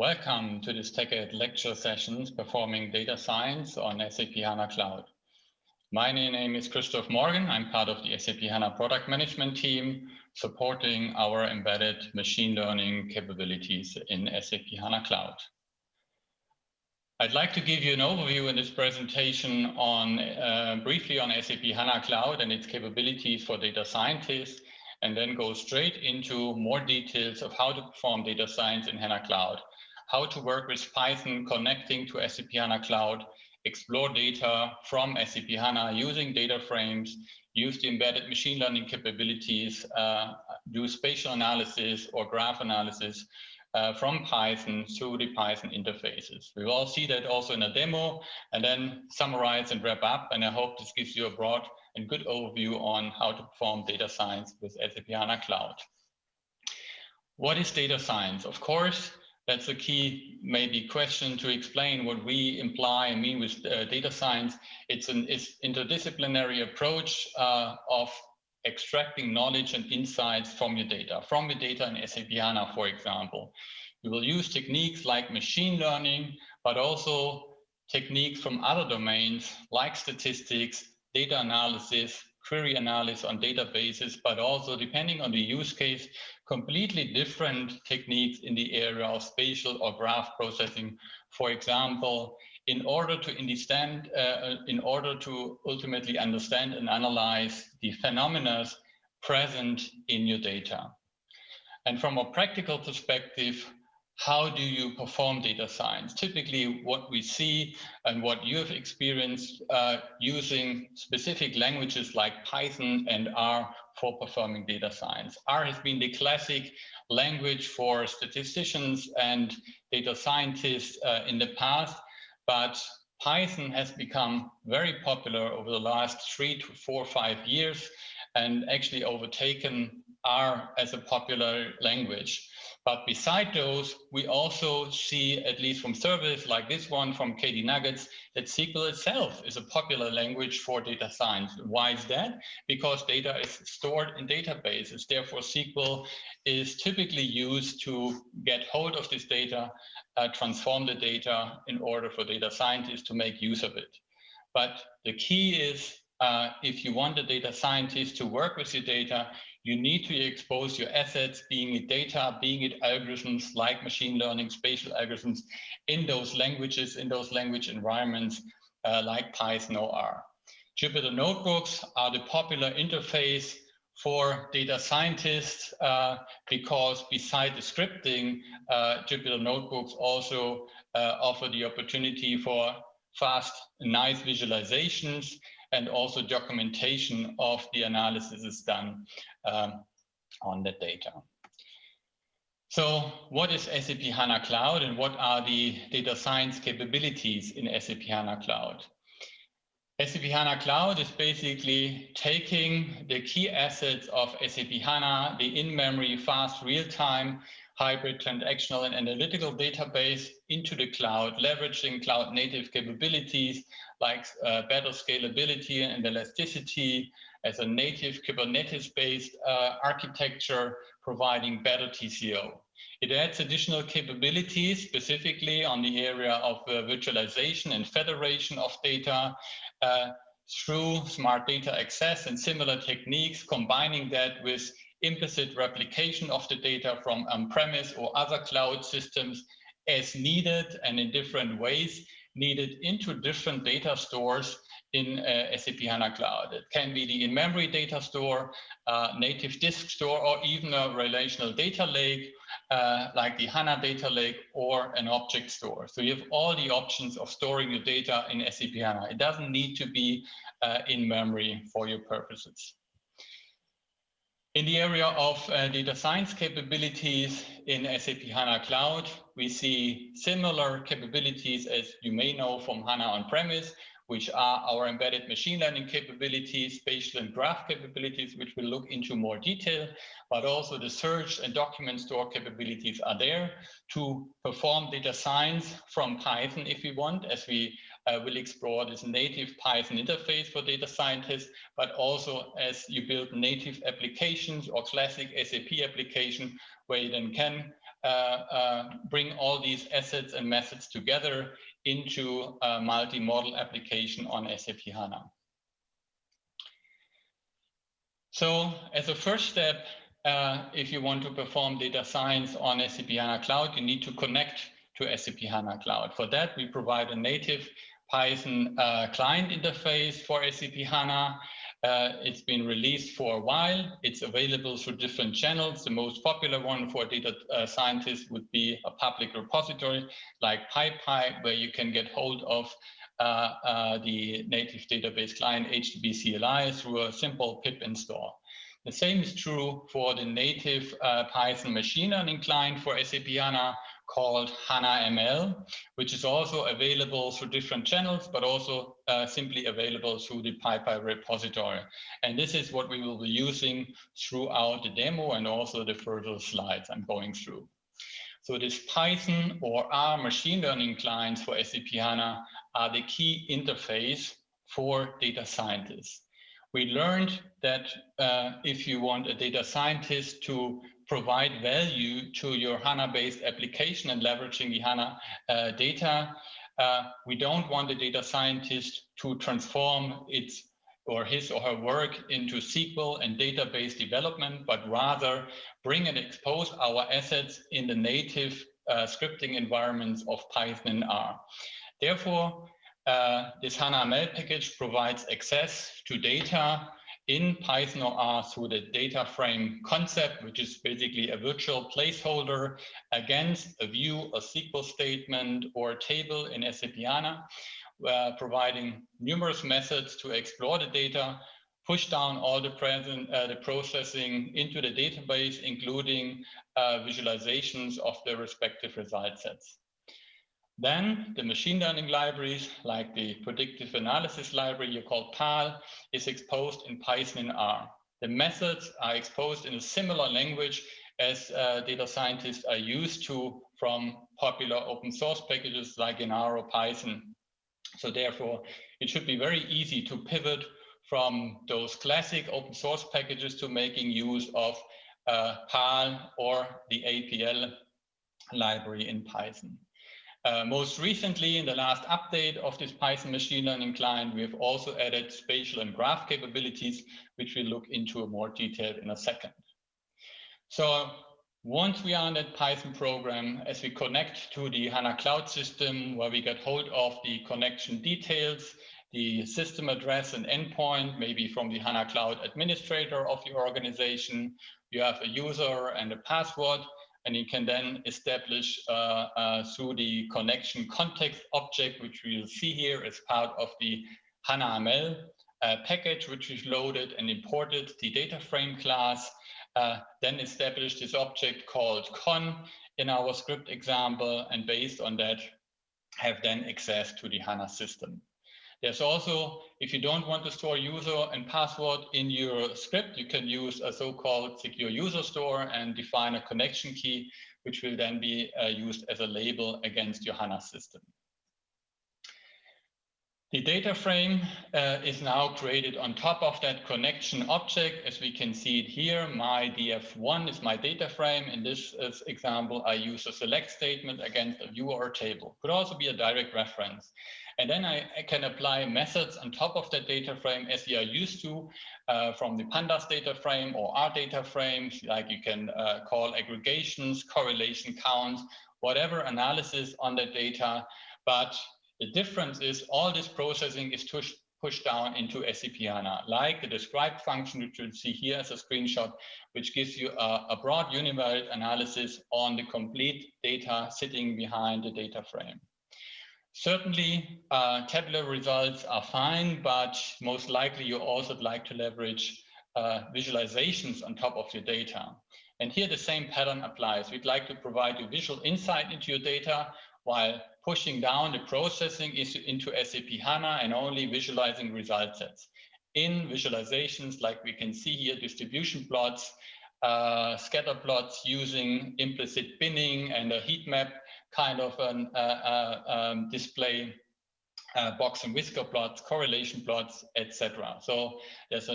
Welcome to this TechEd lecture sessions performing data science on SAP HANA Cloud. My name is Christoph Morgen. I'm part of the SAP HANA product management team, supporting our embedded machine learning capabilities in SAP HANA Cloud. I'd like to give you an overview in this presentation on briefly on SAP HANA Cloud and its capabilities for data scientists, and then go straight into more details of how to perform data science in HANA Cloud, how to work with Python connecting to SAP HANA Cloud, explore data from SAP HANA using data frames, use the embedded machine learning capabilities, do spatial analysis or graph analysis from Python through the Python interfaces. We will all see that also in a demo, and then summarize and wrap up. And I hope this gives you a broad and good overview on how to perform data science with SAP HANA Cloud. What is data science? Of course, that's a key maybe question to explain what we imply and mean with data science. It's an interdisciplinary approach of extracting knowledge and insights from your data in SAP HANA, for example. We will use techniques like machine learning, but also techniques from other domains like statistics, data analysis, query analysis on databases, but also, depending on the use case, completely different techniques in the area of spatial or graph processing, for example, in order to ultimately understand and analyze the phenomena present in your data. And from a practical perspective, how do you perform data science? Typically, what we see and what you have experienced using specific languages like Python and R for performing data science. R has been the classic language for statisticians and data scientists in the past, but Python has become very popular over the last 3 to 4 or 5 years and actually overtaken R as a popular language. But beside those, we also see, at least from surveys like this one from KD Nuggets, that SQL itself is a popular language for data science. Why is that? Because data is stored in databases. Therefore, SQL is typically used to get hold of this data, transform the data in order for data scientists to make use of it. But the key is, if you want the data scientist to work with your data, you need to expose your assets, being it data, being it algorithms like machine learning, spatial algorithms, in those languages, in those language environments like Python or R. Jupyter notebooks are the popular interface for data scientists because beside the scripting, Jupyter notebooks also offer the opportunity for fast, nice visualizations, and also documentation of the analysis is done on the data. So what is SAP HANA Cloud and what are the data science capabilities in SAP HANA Cloud? SAP HANA Cloud is basically taking the key assets of SAP HANA, the in-memory, fast, real-time, hybrid, transactional, and analytical database into the cloud, leveraging cloud-native capabilities like better scalability and elasticity as a native Kubernetes-based architecture, providing better TCO. It adds additional capabilities, specifically on the area of virtualization and federation of data through smart data access and similar techniques, combining that with implicit replication of the data from on-premise or other cloud systems as needed and in different ways needed into different data stores in SAP HANA Cloud. It can be the in-memory data store, native disk store, or even a relational data lake like the HANA data lake or an object store. So you have all the options of storing your data in SAP HANA. It doesn't need to be in memory for your purposes. In the area of data science capabilities in SAP HANA Cloud, we see similar capabilities as you may know from HANA on-premise, which are our embedded machine learning capabilities, spatial and graph capabilities, which we'll look into more detail, but also the search and document store capabilities are there to perform data science from Python if we want, as we will explore this native Python interface for data scientists, but also as you build native applications or classic SAP application where you then can bring all these assets and methods together into a multi-model application on SAP HANA. So as a first step, if you want to perform data science on SAP HANA Cloud, you need to connect to SAP HANA Cloud. For that, we provide a native Python client interface for SAP HANA. It's been released for a while. It's available through different channels. The most popular one for data scientists would be a public repository like PyPy, where you can get hold of the native database client HTTP CLI through a simple pip install. The same is true for the native Python machine learning client for SAP HANA called HANA ML, which is also available through different channels, but also simply available through the PyPy repository. And this is what we will be using throughout the demo and also the further slides I'm going through. So this Python or R machine learning clients for SAP HANA are the key interface for data scientists. We learned that if you want a data scientist to provide value to your HANA-based application and leveraging the HANA data, we don't want the data scientist to transform its or his or her work into SQL and database development, but rather bring and expose our assets in the native scripting environments of Python and R. Therefore, this HANA ML package provides access to data in Python or R through the data frame concept, which is basically a virtual placeholder against a view, a SQL statement, or a table in SAP HANA, providing numerous methods to explore the data, push down all the processing into the database, including visualizations of the respective result sets. Then the machine learning libraries, like the predictive analysis library called PAL, is exposed in Python and R. The methods are exposed in a similar language as data scientists are used to from popular open source packages like in R or Python. So therefore, it should be very easy to pivot from those classic open source packages to making use of PAL or the APL library in Python. Most recently, in the last update of this Python machine learning client, we have also added spatial and graph capabilities, which we'll look into more detail in a second. So once we are in that Python program, as we connect to the HANA Cloud system, where we get hold of the connection details, the system address and endpoint, maybe from the HANA Cloud administrator of your organization, you have a user and a password, and you can then establish through the connection context object, which we will see here as part of the HANA ML package, which we've loaded and imported the data frame class, then establish this object called con in our script example, and based on that, have then access to the HANA system. There's also, if you don't want to store user and password in your script, you can use a so-called secure user store and define a connection key, which will then be used as a label against your HANA system. The data frame is now created on top of that connection object. As we can see it here, my df1 is my data frame. In this example, I use a select statement against a view or a table. Could also be a direct reference. And then I can apply methods on top of that data frame as we are used to from the pandas data frame or R data frames, like you can call aggregations, correlation counts, whatever analysis on the data. But the difference is all this processing is pushed down into SAP HANA, like the described function, which you'll see here as a screenshot, which gives you a broad univariate analysis on the complete data sitting behind the data frame. Certainly, tabular results are fine, but most likely you also like to leverage visualizations on top of your data. And here the same pattern applies. We'd like to provide you visual insight into your data while pushing down the processing into SAP HANA and only visualizing result sets. In visualizations, like we can see here, distribution plots, scatter plots using implicit binning and a heat map kind of an display, box and whisker plots, correlation plots, etc. So there's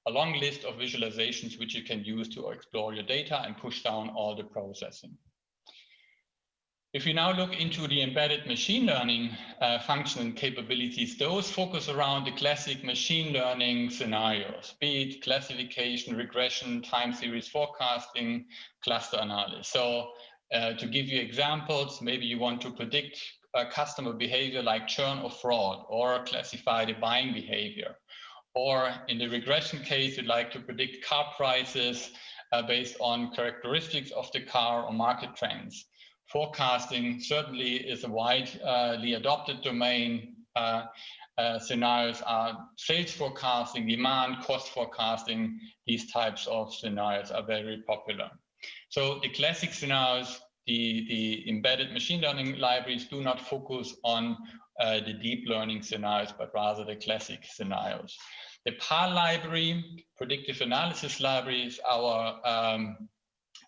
a long list of visualizations which you can use to explore your data and push down all the processing. If you now look into the embedded machine learning function and capabilities, those focus around the classic machine learning scenarios, be it classification, regression, time series forecasting, cluster analysis. So to give you examples, maybe you want to predict customer behavior like churn or fraud, or classify the buying behavior. Or in the regression case, you'd like to predict car prices based on characteristics of the car or market trends. Forecasting certainly is a widely adopted domain. Scenarios are sales forecasting, demand, cost forecasting. These types of scenarios are very popular. So the classic scenarios, the embedded machine learning libraries do not focus on the deep learning scenarios, but rather the classic scenarios. The PAR library, predictive analysis library, is our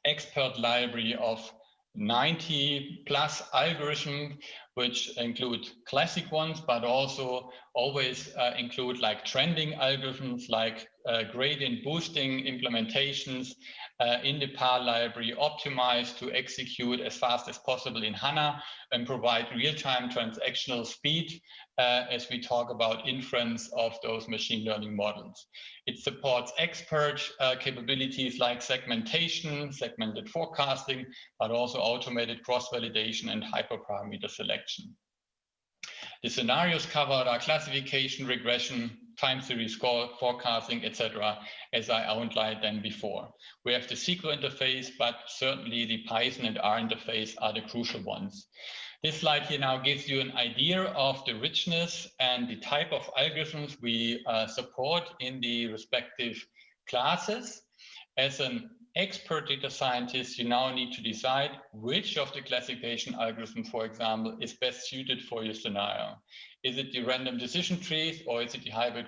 expert library of 90 plus algorithms, which include classic ones, but also always include like trending algorithms, like gradient boosting implementations in the PAR library, optimized to execute as fast as possible in HANA and provide real-time transactional speed as we talk about inference of those machine learning models. It supports expert capabilities like segmentation, segmented forecasting, but also automated cross-validation and hyperparameter selection. The scenarios covered are classification, regression, time series forecasting, etc., as I outlined them before. We have the SQL interface, but certainly the Python and R interface are the crucial ones. This slide here now gives you an idea of the richness and the type of algorithms we support in the respective classes. As an expert data scientist, you now need to decide which of the classification algorithms, for example, is best suited for your scenario. Is it the random decision trees, or is it the hybrid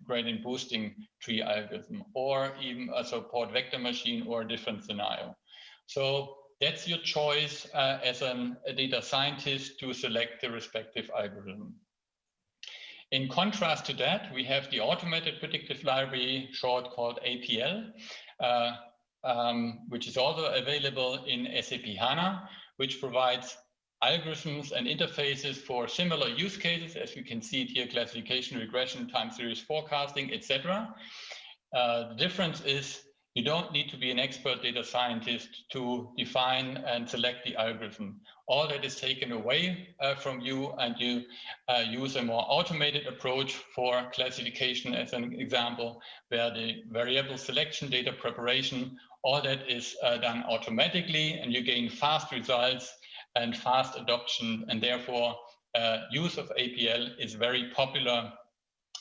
gradient boosting tree algorithm, or even a support vector machine or a different scenario? So that's your choice as a data scientist to select the respective algorithm. In contrast to that, we have the automated predictive library, short called APL, which is also available in SAP HANA, which provides algorithms and interfaces for similar use cases, as we can see it here: classification, regression, time series forecasting, etc. The difference is you don't need to be an expert data scientist to define and select the algorithm. All that is taken away from you, and you use a more automated approach for classification, as an example, where the variable selection, data preparation, all that is done automatically, and you gain fast results and fast adoption, and therefore use of APL is very popular,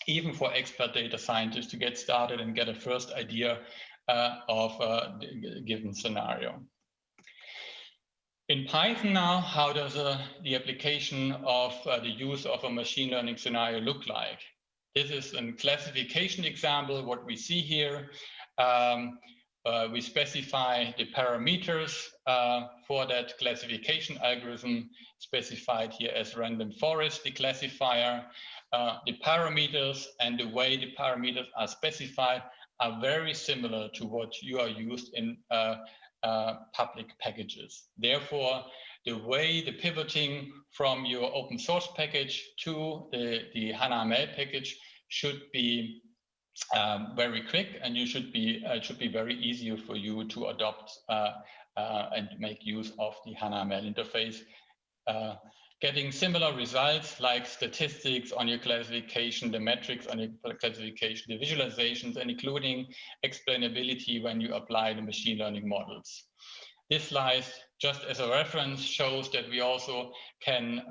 even for expert data scientists, to get started and get a first idea of a given scenario. In Python now, how does the application of the use of a machine learning scenario look like? This is a classification example. What we see here, we specify the parameters for that classification algorithm, specified here as random forest, the classifier. The parameters and the way the parameters are specified are very similar to what you are used in public packages. Therefore, the way the pivoting from your open source package to the HANA ML package should be very quick, and you should be it should be very easy for you to adopt and make use of the HANA ML interface. Getting similar results like statistics on your classification, the metrics on your classification, the visualizations, and including explainability when you apply the machine learning models. This slide, just as a reference, shows that we also can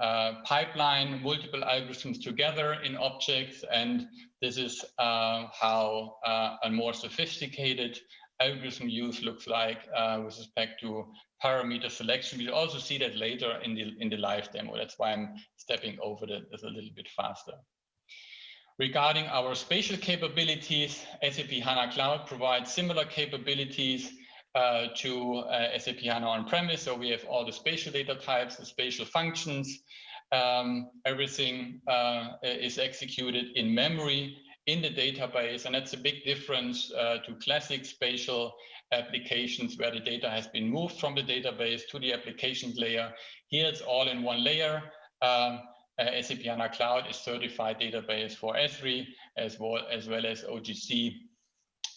pipeline multiple algorithms together in objects, and this is how a more sophisticated algorithm use looks like with respect to parameter selection. We'll also see that later in the live demo. That's why I'm stepping over this a little bit faster. Regarding our spatial capabilities, SAP HANA Cloud provides similar capabilities to SAP HANA on-premise. So we have all the spatial data types, the spatial functions. Everything is executed in memory in the database. And that's a big difference to classic spatial applications where the data has been moved from the database to the applications layer. Here it's all in one layer. SAP HANA Cloud is certified database for S3 as well as OGC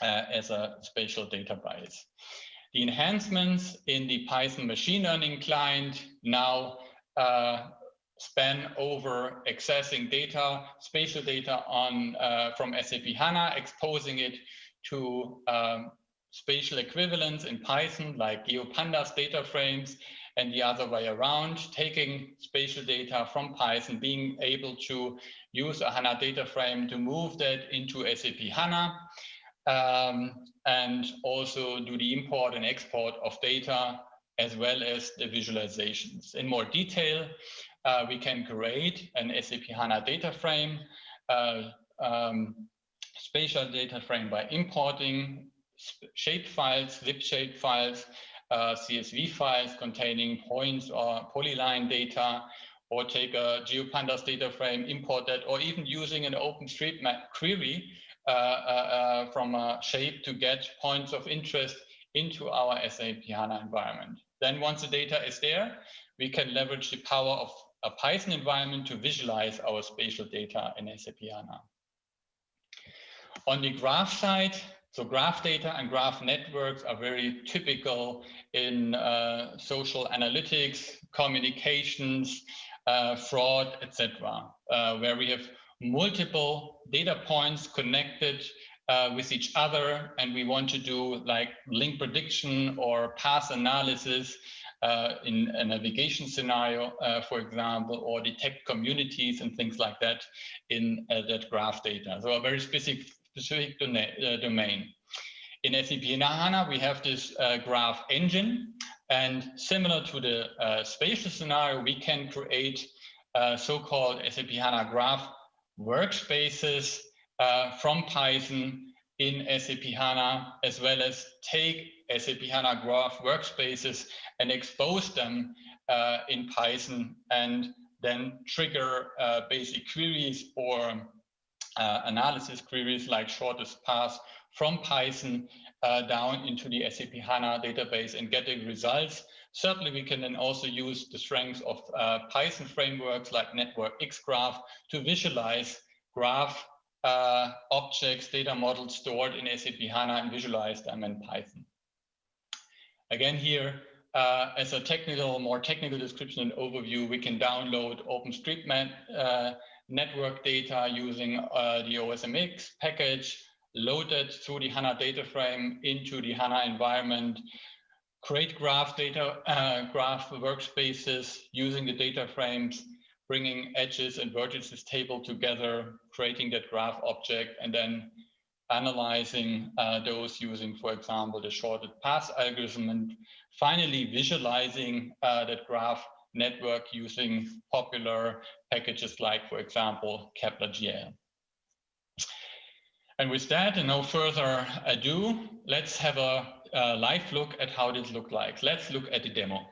as a spatial database. The enhancements in the Python machine learning client now span over accessing data, spatial data on from SAP HANA, exposing it to spatial equivalents in Python like GeoPandas data frames, and the other way around, taking spatial data from Python, being able to use a HANA data frame to move that into SAP HANA, and also do the import and export of data as well as the visualizations. In more detail, we can create an SAP HANA data frame, spatial data frame by importing shape files, zip shape files, CSV files containing points or polyline data, or take a GeoPandas data frame, import that, or even using an OpenStreetMap query from a shape to get points of interest into our SAP HANA environment. Then once the data is there, we can leverage the power of a Python environment to visualize our spatial data in SAP HANA. On the graph side, so graph data and graph networks are very typical in social analytics, communications, fraud, etc., where we have multiple data points connected with each other, and we want to do like link prediction or path analysis in a navigation scenario, for example, or detect communities and things like that in that graph data. So a very specific domain. In SAP HANA, we have this graph engine, and similar to the spatial scenario, we can create so-called SAP HANA graph workspaces from Python in SAP HANA, as well as take SAP HANA graph workspaces and expose them in Python, and then trigger basic queries or analysis queries like shortest path from Python down into the SAP HANA database and get the results. Certainly, we can then also use the strengths of Python frameworks like Network XGraph to visualize graph objects, data models stored in SAP HANA and visualize them in Python. Again, here, as a more technical description and overview, we can download OpenStreetMap network data using the OSMX package, load it through the HANA data frame into the HANA environment, create graph workspaces using the data frames, bringing edges and vertices table together, creating that graph object, and then analyzing those using, for example, the shorted path algorithm, and finally visualizing that graph network using popular packages like, for example, Kepler-GL. And with that, and no further ado, let's have a live look at how this looks like. Let's look at the demo.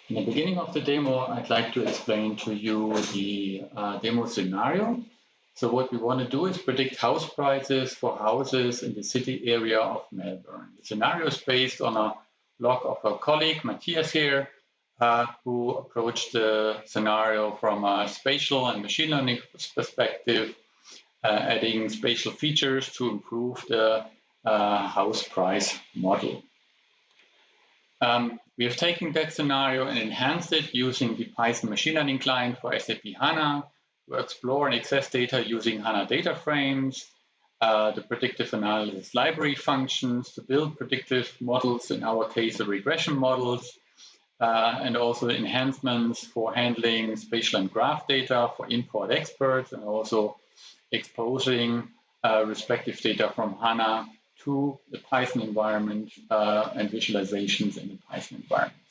In the beginning of the demo, I'd like to explain to you the demo scenario. So what we want to do is predict house prices for houses in the city area of Melbourne. The scenario is based on a blog of a colleague, Matthias here, who approached the scenario from a spatial and machine learning perspective, adding spatial features to improve the house price model. We have taken that scenario and enhanced it using the Python machine learning client for SAP HANA to explore and access data using HANA data frames, the predictive analysis library functions to build predictive models, in our case, the regression models, and also enhancements for handling spatial and graph data for import experts, and also exposing respective data from HANA to the Python environment and visualizations in the Python environment.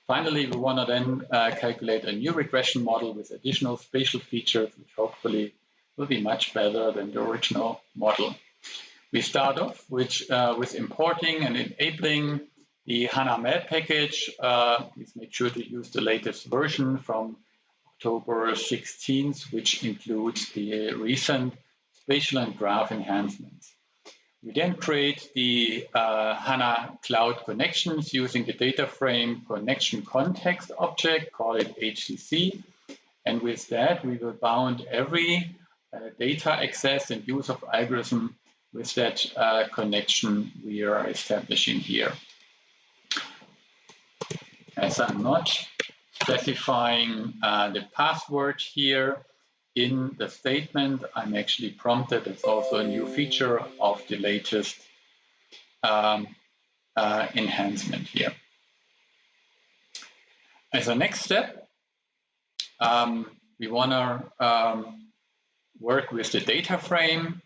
Finally, we want to then calculate a new regression model with additional spatial features, which hopefully will be much better than the original model. We start off with importing and enabling the HANA Map package. Please make sure to use the latest version from October 16th, which includes the recent spatial and graph enhancements. We then create the HANA Cloud connections using the data frame connection context object, call it HCC. And with that, we will bound every data access and use of algorithm with that connection we are establishing here. As I'm not specifying the password here in the statement, I'm actually prompted. It's also a new feature of the latest enhancement here. As a next step, we want to work with the data frame.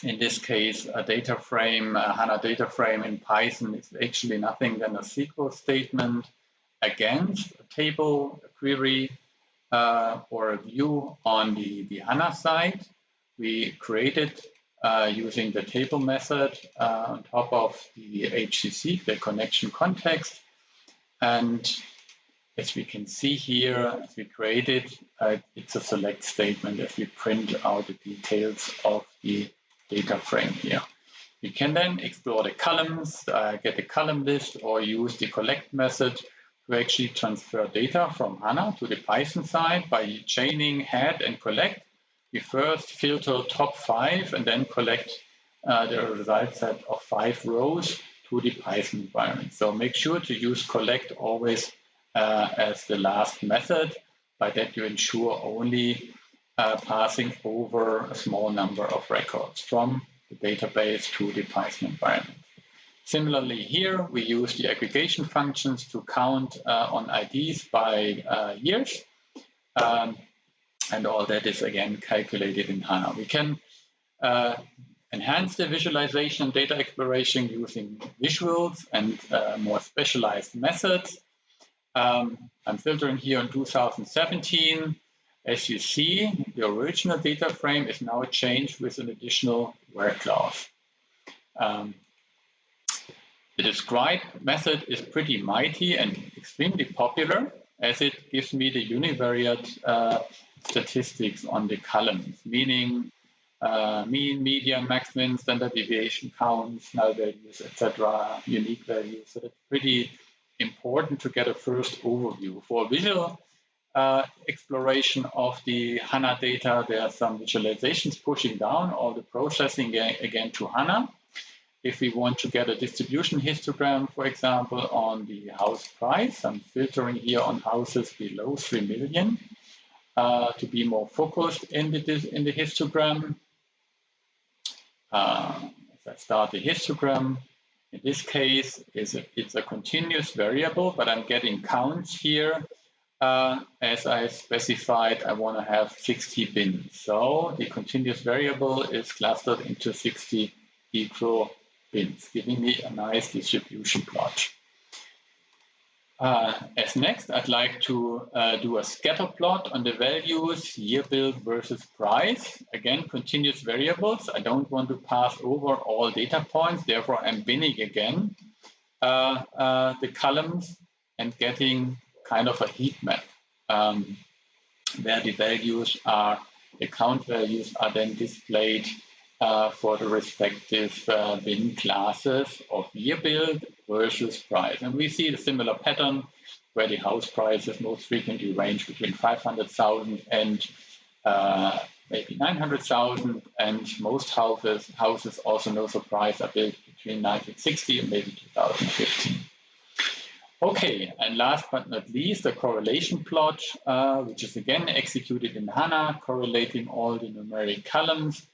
In this case, a data frame, a HANA data frame in Python is actually nothing than a SQL statement against a table, a query, or a view on the HANA side. We created using the table method on top of the HCC, the connection context. And as we can see here, as we created, it's a select statement as we print out the details of the data frame here. We can then explore the columns, get the column list, or use the collect method to actually transfer data from HANA to the Python side by chaining head and collect. We first filter top 5 and then collect the result set of 5 rows to the Python environment. So make sure to use collect always as the last method. By that you ensure only passing over a small number of records from the database to the Python environment. Similarly here, we use the aggregation functions to count on IDs by years. And all that is again calculated in HANA. We can enhance the visualization and data exploration using visuals and more specialized methods. I'm filtering here in 2017. As you see, the original data frame is now changed with an additional where clause. The describe method is pretty mighty and extremely popular as it gives me the univariate statistics on the columns, meaning mean, median, maximum, standard deviation counts, null values, etc., unique values. So that's pretty important to get a first overview. For visual exploration of the HANA data, there are some visualizations pushing down all the processing again to HANA. If we want to get a distribution histogram, for example, on the house price, I'm filtering here on houses below 3 million to be more focused in the histogram. If I start the histogram, in this case, it's a continuous variable, but I'm getting counts here. As I specified, I want to have 60 bins. So the continuous variable is clustered into 60 equal bins, giving me a nice distribution plot. As next, I'd like to do a scatter plot on the values year build versus price. Again, continuous variables. I don't want to pass over all data points. Therefore, I'm binning again the columns and getting kind of a heat map where the values are, the count values are then displayed for the respective bin classes of year build versus price. And we see the similar pattern where the house prices most frequently range between 500,000 and maybe 900,000, and most houses also, no surprise, are built between 1960 and maybe 2015. Okay, and last but not least, a correlation plot, which is again executed in HANA, correlating all the numeric columns.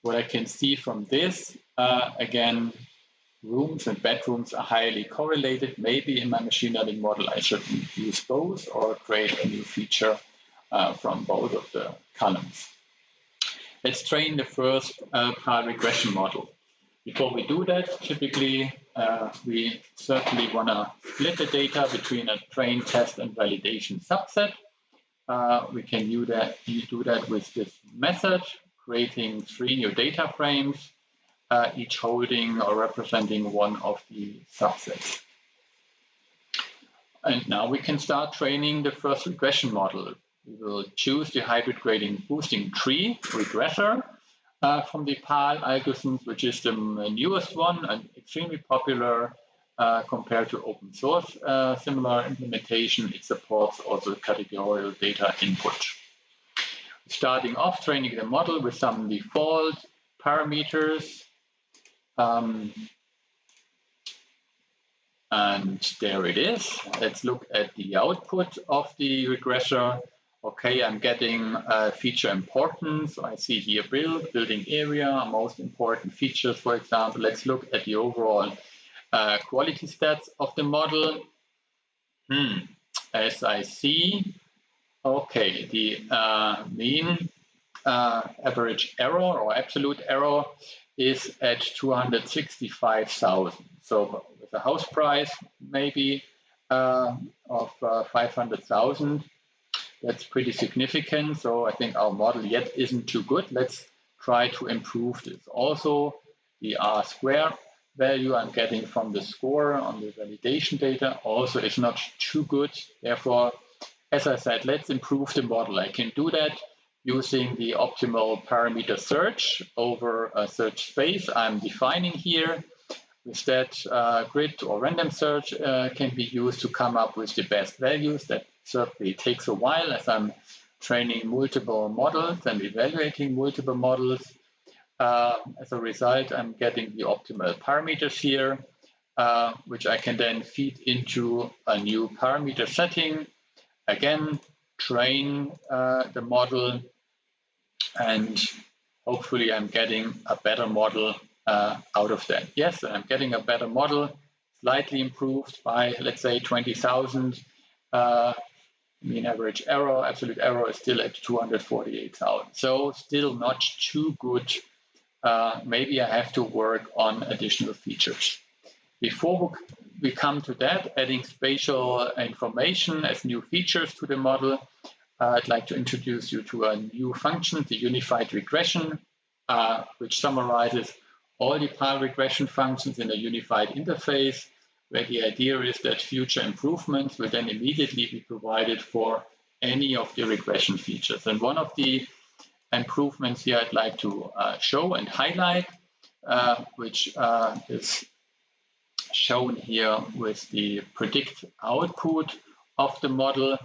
What I can see from this, again, rooms and bedrooms are highly correlated. Maybe in my machine learning model, I should use both or create a new feature from both of the columns. Let's train the first part regression model. Before we do that, typically, we certainly want to split the data between a train, test, and validation subset. We can do that with this method, creating 3 new data frames, each holding or representing one of the subsets. And now we can start training the first regression model. We will choose the hybrid gradient boosting tree regressor from the PAL algorithms, which is the newest one and extremely popular compared to open source similar implementation. It supports also categorical data input. Starting off, training the model with some default parameters. And there it is. Let's look at the output of the regressor. Okay, I'm getting feature importance. I see here building area, most important features, for example. Let's look at the overall quality stats of the model. As I see, okay, the mean average error or absolute error is at 265,000. So with a house price maybe of 500,000, that's pretty significant. So I think our model yet isn't too good. Let's try to improve this. Also, the R-square value I'm getting from the score on the validation data also is not too good. Therefore, as I said, let's improve the model. I can do that using the optimal parameter search over a search space I'm defining here. With that, grid or random search can be used to come up with the best values. That certainly takes a while as I'm training multiple models and evaluating multiple models. As a result, I'm getting the optimal parameters here, which I can then feed into a new parameter setting. Again, train the model, and hopefully I'm getting a better model out of that. Yes, I'm getting a better model, slightly improved by, let's say, 20,000. Mean average error, absolute error is still at 248,000. So still not too good. Maybe I have to work on additional features. Before we come to that, adding spatial information as new features to the model, I'd like to introduce you to a new function, the unified regression, which summarizes all the PAL regression functions in a unified interface, where the idea is that future improvements will then immediately be provided for any of the regression features. And one of the improvements here I'd like to show and highlight, which is shown here with the predict output of the model,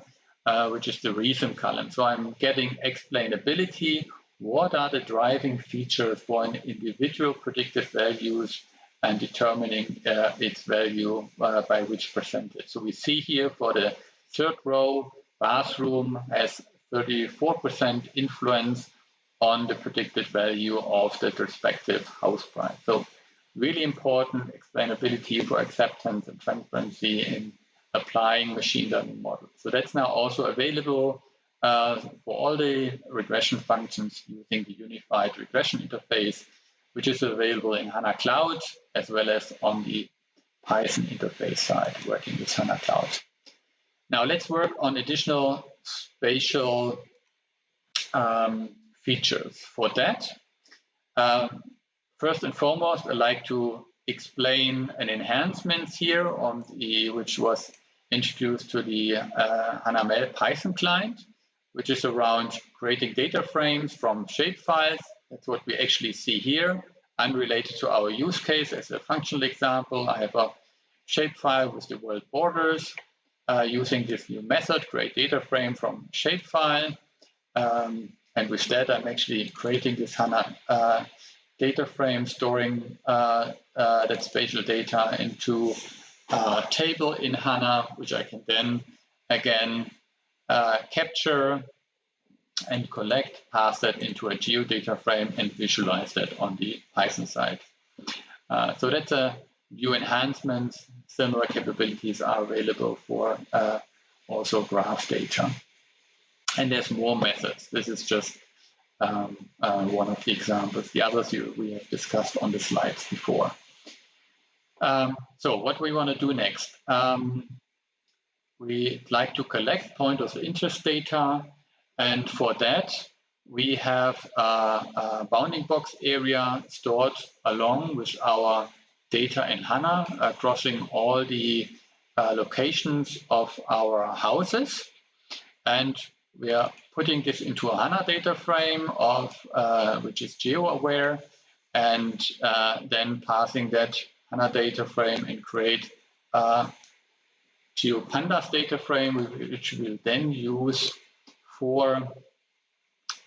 which is the reason column. So I'm getting explainability. What are the driving features for an individual predictive values and determining its value by which percentage. So we see here for the third row, bathroom has 34% influence on the predicted value of the respective house price. So really important explainability for acceptance and transparency in applying machine learning models. So that's now also available for all the regression functions using the unified regression interface, which is available in HANA Cloud, as well as on the Python interface side, working with HANA Cloud. Now let's work on additional spatial features. For that, first and foremost, I'd like to explain an enhancement here on which was introduced to the HANA Python client, which is around creating data frames from shapefiles. That's what we actually see here, unrelated to our use case. As a functional example, I have a shapefile with the world borders using this new method, create data frame from shapefile. And with that, I'm actually creating this HANA data frame, storing that spatial data into a table in HANA, which I can then again capture and collect, pass that into a geodata frame, and visualize that on the Python side. So that's a new enhancement. Similar capabilities are available for also graph data. And there's more methods. This is just one of the examples. The others we have discussed on the slides before. So what we want to do next? We'd like to collect point of interest data. And for that, we have a bounding box area stored along with our data in HANA, crossing all the locations of our houses. And we are putting this into a HANA data frame of which is geo-aware, and then passing that HANA data frame and create a GeoPandas data frame, which we'll then use for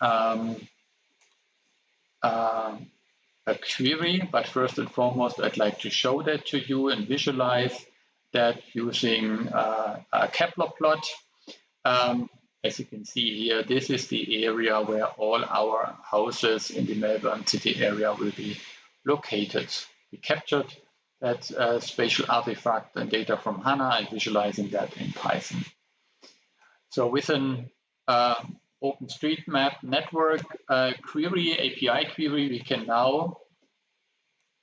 a query. But first and foremost, I'd like to show that to you and visualize that using a Kepler plot. As you can see here, this is the area where all our houses in the Melbourne city area will be located. We captured that spatial artifact and data from HANA and visualizing that in Python. So with an OpenStreetMap network query, API query, we can now,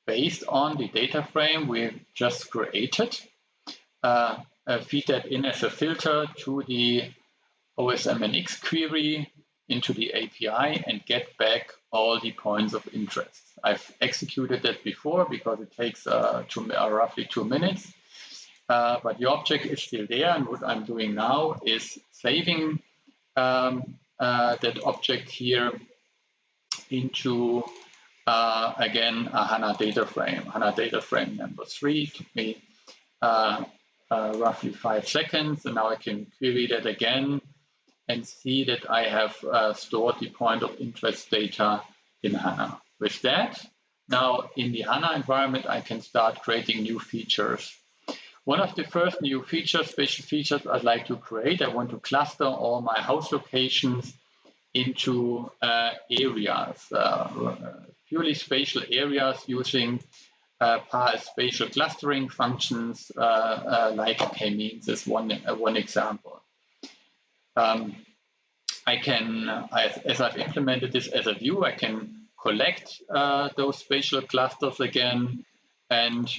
based on the data frame we just created, feed that in as a filter to the OSMNX query into the API and get back all the points of interest. I've executed that before because it takes roughly 2 minutes, but the object is still there. And what I'm doing now is saving that object here into, again, a HANA data frame. HANA data frame number 3 took me roughly 5 seconds. And now I can query that again and see that I have stored the point of interest data in HANA. With that, now in the HANA environment, I can start creating new features. One of the first new features, spatial features I'd like to create, I want to cluster all my house locations into areas, purely spatial areas using spatial clustering functions like k-means is one example. I can, as I've implemented this as a view, I can collect those spatial clusters again and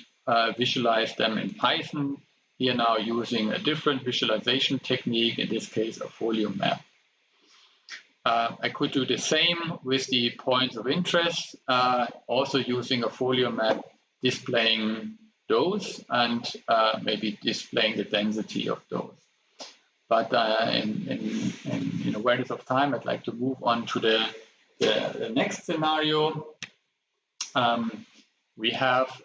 visualize them in Python, here now using a different visualization technique, in this case a folio map. I could do the same with the points of interest, also using a folio map, displaying those and maybe displaying the density of those. But in awareness of time, I'd like to move on to the next scenario. We have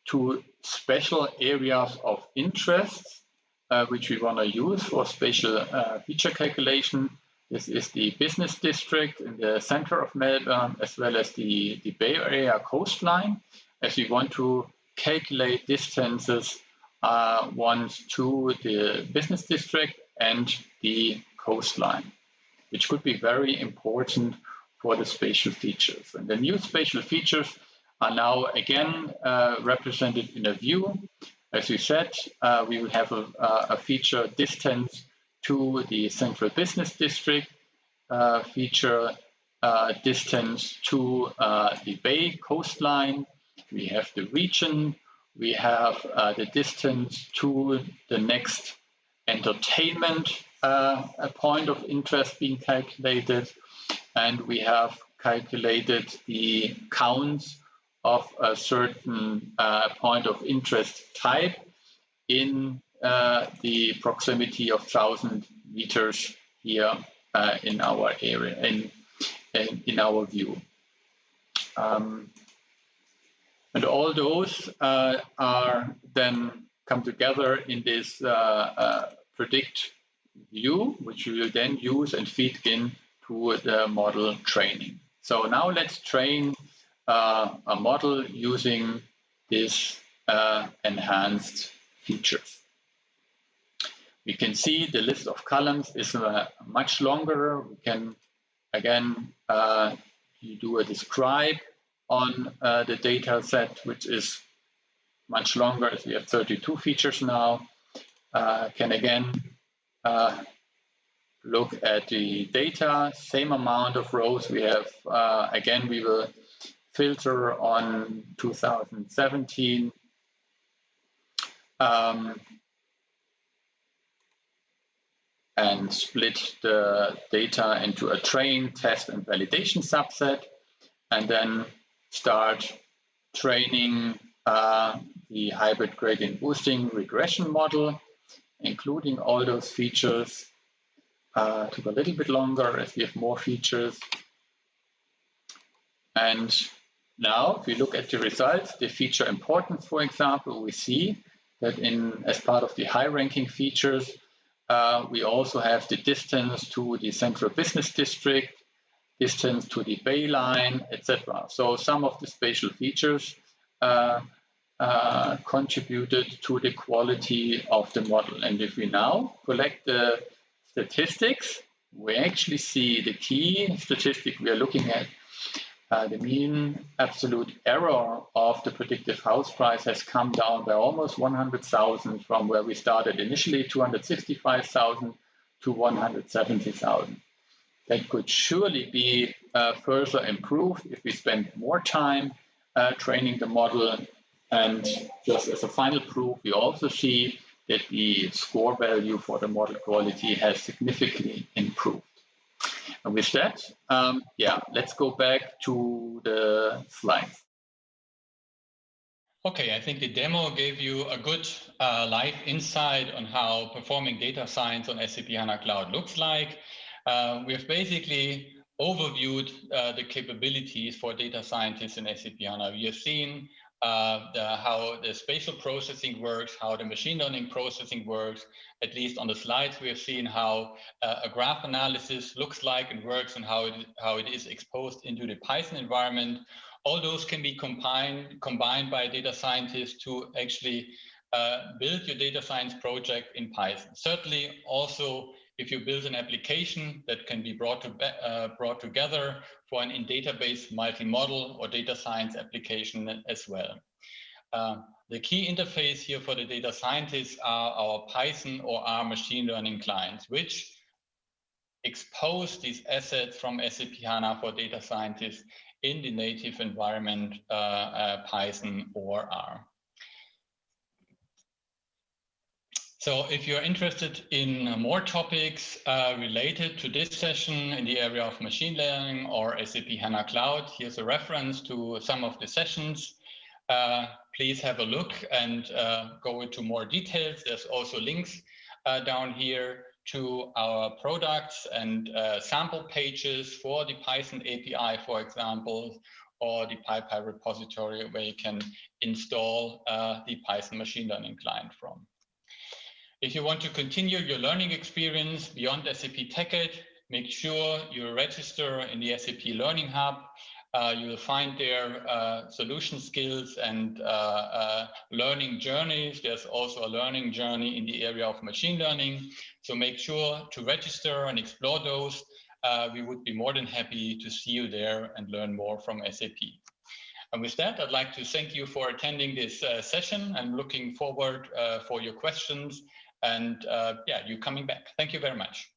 2 special areas of interest which we want to use for spatial feature calculation. This is the business district in the center of Melbourne, as well as the Bay Area coastline, as we want to calculate distances ones to the business district and the coastline, which could be very important for the spatial features. And the new spatial features are now again represented in a view. As we said, we will have a feature distance to the central business district, feature distance to the Bay coastline. We have the region. We have the distance to the next entertainment point of interest being calculated. And we have calculated the counts of a certain point of interest type in the proximity of 1,000 meters here in our area, in our view. And all those are then come together in this predict view, which we will then use and feed in to the model training. So now let's train a model using this enhanced features. We can see the list of columns is much longer. We can, again, do a describe on the data set, which is much longer, as we have 32 features now. Can again look at the data, same amount of rows we have. Again, we will filter on 2017. And split the data into a train, test, and validation subset, and then start training the hybrid gradient boosting regression model, including all those features. took a little bit longer as we have more features. And now, if we look at the results, the feature importance, for example, we see that as part of the high-ranking features, we also have the distance to the central business district, distance to the Bay Line, etc. So some of the spatial features contributed to the quality of the model. And if we now collect the statistics, we actually see the key statistic we are looking at. The mean absolute error of the predictive house price has come down by almost 100,000 from where we started initially, 265,000 to 170,000. That could surely be further improved if we spend more time training the model. And just as a final proof, we also see that the score value for the model quality has significantly improved. And with that, let's go back to the slides. Okay, I think the demo gave you a good live insight on how performing data science on SAP HANA Cloud looks like. We've basically overviewed the capabilities for data scientists in SAP HANA. We have seen how the spatial processing works, how the machine learning processing works. At least on the slides, we have seen how a graph analysis looks like and works, and how it is exposed into the Python environment. All those can be combined by data scientists to actually build your data science project in Python. Certainly also, if you build an application that can be brought together for an in-database multi-model or data science application as well. The key interface here for the data scientists are our Python or R machine learning clients, which expose these assets from SAP HANA for data scientists in the native environment, Python or R. So if you're interested in more topics related to this session in the area of machine learning or SAP HANA Cloud, here's a reference to some of the sessions. Please have a look and go into more details. There's also links down here to our products and sample pages for the Python API, for example, or the PyPy repository where you can install the Python machine learning client from. If you want to continue your learning experience beyond SAP TechEd, make sure you register in the SAP Learning Hub. You will find there solution skills and learning journeys. There's also a learning journey in the area of machine learning. So make sure to register and explore those. We would be more than happy to see you there and learn more from SAP. And with that, I'd like to thank you for attending this session. I'm looking forward for your questions and you coming back. Thank you very much.